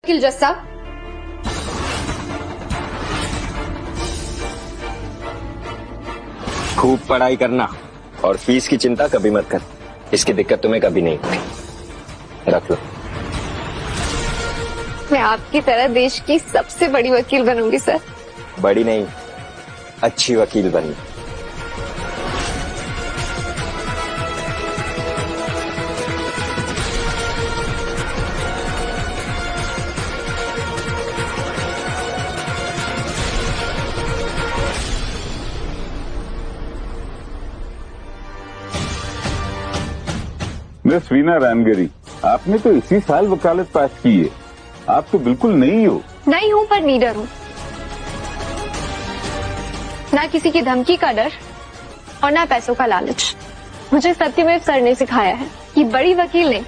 वकील जज साहब, खूब पढ़ाई करना और फीस की चिंता कभी मत कर। इसकी दिक्कत तुम्हें कभी नहीं होगी। रख लो। मैं आपकी तरह देश की सबसे बड़ी वकील बनूंगी सर। बड़ी नहीं, अच्छी वकील बननी। मिस वीना रामगिरी, आपने तो इसी साल वकालत पास की है। आप तो बिल्कुल नहीं हो। नहीं हूं पर नीडर हूं। ना किसी की धमकी का डर और ना पैसों का लालच। मुझे सत्यमेव सर ने सिखाया है कि बड़ी वकील नहीं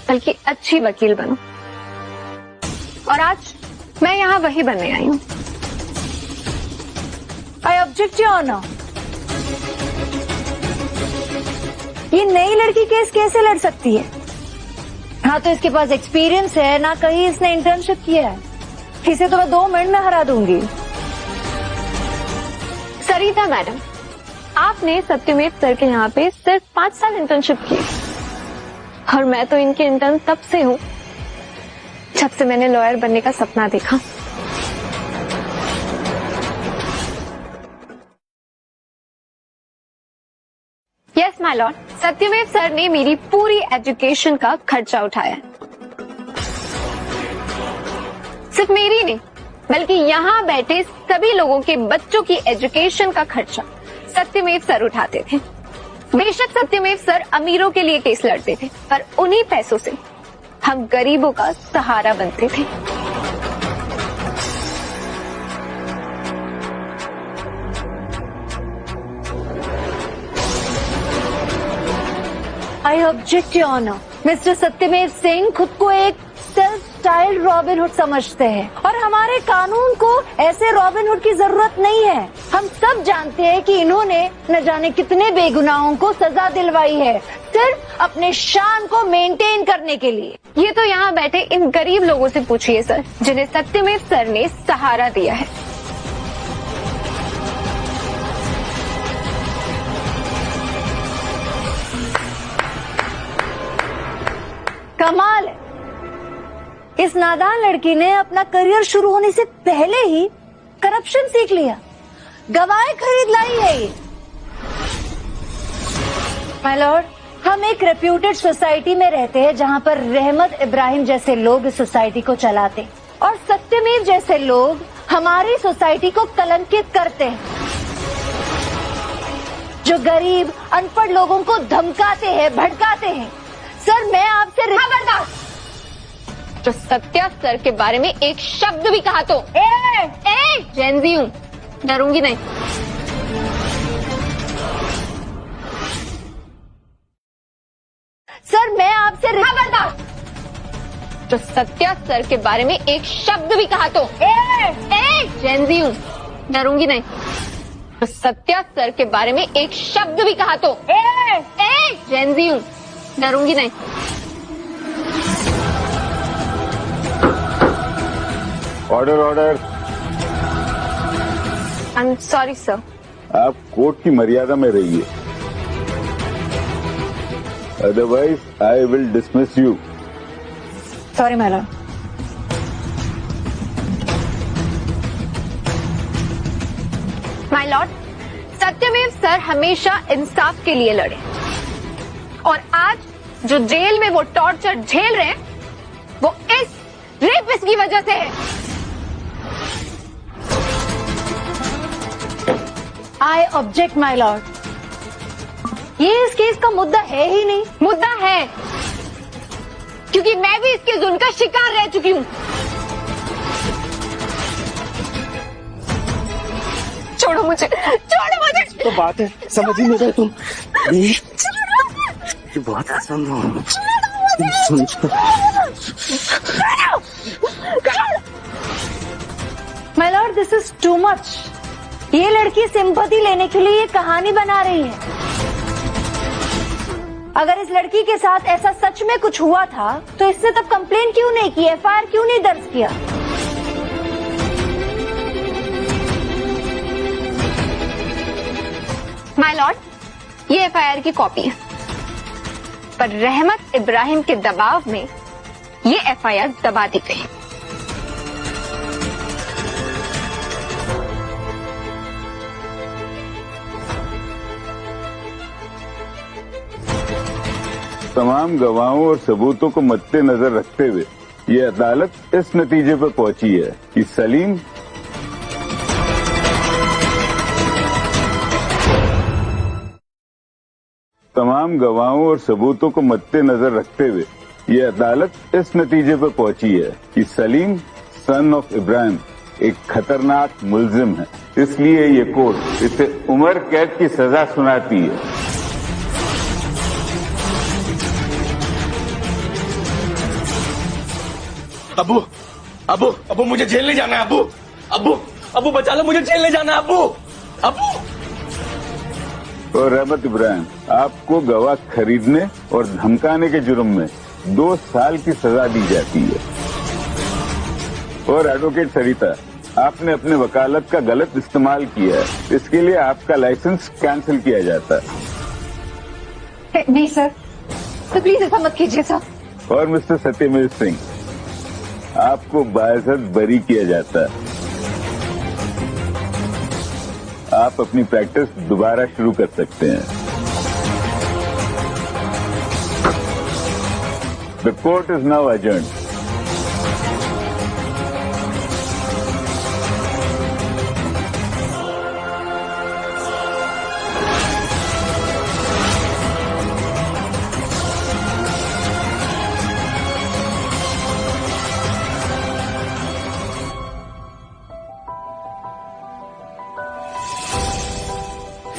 बल्कि अच्छी वकील बनो। और आज मैं यहाँ वही बनने आई हूँ। I object your honour. ये नई लड़की केस कैसे लड़ सकती है? हाँ तो इसके पास एक्सपीरियंस है, ना कहीं इसने इंटर्नशिप किया है। इसे तो मैं 2 मिनट में हरा दूंगी। सरिता मैडम, आपने सत्यमेव सर के यहाँ पे सिर्फ 5 साल इंटर्नशिप की और मैं तो इनके इंटर्न तब से हूँ जब से मैंने लॉयर बनने का सपना देखा। यस माय लॉर्ड, सत्यमेव सर ने मेरी पूरी एजुकेशन का खर्चा उठाया। सिर्फ मेरी नहीं बल्कि यहाँ बैठे सभी लोगों के बच्चों की एजुकेशन का खर्चा सत्यमेव सर उठाते थे। बेशक सत्यमेव सर अमीरों के लिए केस लड़ते थे, पर उन्हीं पैसों से हम गरीबों का सहारा बनते थे। I object your honour. Mister Satyamev Singh खुद को एक सेल्फ स्टाइल्ड रॉबिन हुड समझते हैं और हमारे कानून को ऐसे रॉबिन हुड की जरूरत नहीं है। हम सब जानते हैं कि इन्होंने न जाने कितने बेगुनाहों को सजा दिलवाई है सिर्फ अपने शान को मेंटेन करने के लिए। ये तो यहाँ बैठे इन गरीब लोगों से पूछिए सर, जिन्हें सत्यमेव सर ने सहारा दिया है। कमाल है, इस नादान लड़की ने अपना करियर शुरू होने से पहले ही करप्शन सीख लिया, गवाह खरीद लाई है ये। माय लॉर्ड, हम एक रेप्यूटेड सोसाइटी में रहते हैं जहां पर रहमत इब्राहिम जैसे लोग इस सोसाइटी को चलाते और सत्यमेव जैसे लोग हमारी सोसाइटी को कलंकित करते हैं, जो गरीब अनपढ़ लोगों को धमकाते हैं, भड़काते हैं। सर मैं आपसे खबरदार, जो सत्या सर के बारे में एक शब्द भी कहा तो जेनजी हूँ, डरूंगी नहीं। सर मैं आपसे खबरदार, जो सत्या सर के बारे में एक शब्द भी कहा तो जेनजी हूँ, डरूंगी नहीं। जो सत्या सर के बारे में एक शब्द भी कहा तो जेनजी हूँ, डरूंगी नहीं। Order order. I am sorry sir. आप कोर्ट की मर्यादा में रहिए, otherwise I will dismiss you. Sorry my Lord. My Lord, सत्यमेव सर हमेशा इंसाफ के लिए लड़े और आज जो जेल में वो टॉर्चर झेल रहे हैं वो इस रेपिस्ट की वजह से है। I object my Lord. ये इस केस का मुद्दा है ही नहीं। मुद्दा है क्योंकि मैं भी इसके जुल्म का शिकार रह चुकी हूँ। छोड़ो मुझे, छोड़ो मुझे। तो बात है, समझ ही नहीं रहे तुम। बहुत पसंद हो। My Lord, this is too much. ये लड़की सिंपैथी लेने के लिए ये कहानी बना रही है। अगर इस लड़की के साथ ऐसा सच में कुछ हुआ था तो इसने तब कंप्लेन क्यों नहीं की, एफआईआर क्यों नहीं दर्ज किया? माय लॉर्ड, ये एफआईआर की कॉपी है, पर रहमत इब्राहिम के दबाव में ये एफआईआर दबा दी गई। तमाम गवाहों और सबूतों को मद्देनजर रखते हुए ये अदालत इस नतीजे पर पहुंची है कि सलीम तमाम गवाहों और सबूतों को मद्देनजर रखते हुए ये अदालत इस नतीजे पर पहुंची है कि सलीम सन ऑफ इब्राहिम एक खतरनाक मुलजिम है। इसलिए ये कोर्ट इसे उम्र कैद की सजा सुनाती है। अबू अबू अबू मुझे जेल नहीं जाना है। अबू अबू अबू बचा लो, मुझे जेल नहीं जाना है। अबू अबू। और रहमत इब्राहिम, आपको गवाह खरीदने और धमकाने के जुर्म में 2 साल की सजा दी जाती है। और एडवोकेट सरिता, आपने अपने वकालत का गलत इस्तेमाल किया है, इसके लिए आपका लाइसेंस कैंसिल किया जाता है। नहीं सर, तो प्लीज ऐसा मत कीजिए सर। और मिस्टर सत्यमेव सिंह, आपको बाइज्जत बरी किया जाता है। आप अपनी प्रैक्टिस दोबारा शुरू कर सकते हैं। The court is now adjourned.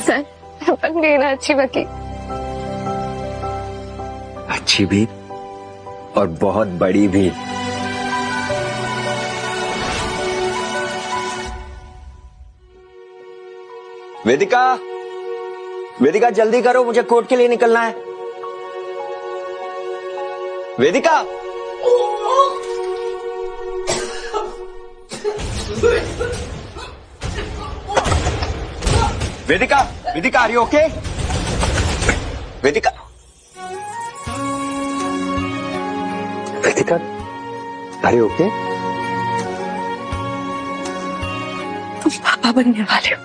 Sir, बन गई ना अच्छी वकील। अच्छी भी और बहुत बड़ी भी। वेदिका, वेदिका जल्दी करो, मुझे कोर्ट के लिए निकलना है। Vedika, Vedika, Vedika, are you okay? Vedika, Vedika, are you okay? तुम पापा बनने वाले हो।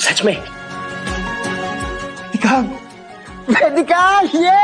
सच में? वेदिका, वेदिका, ये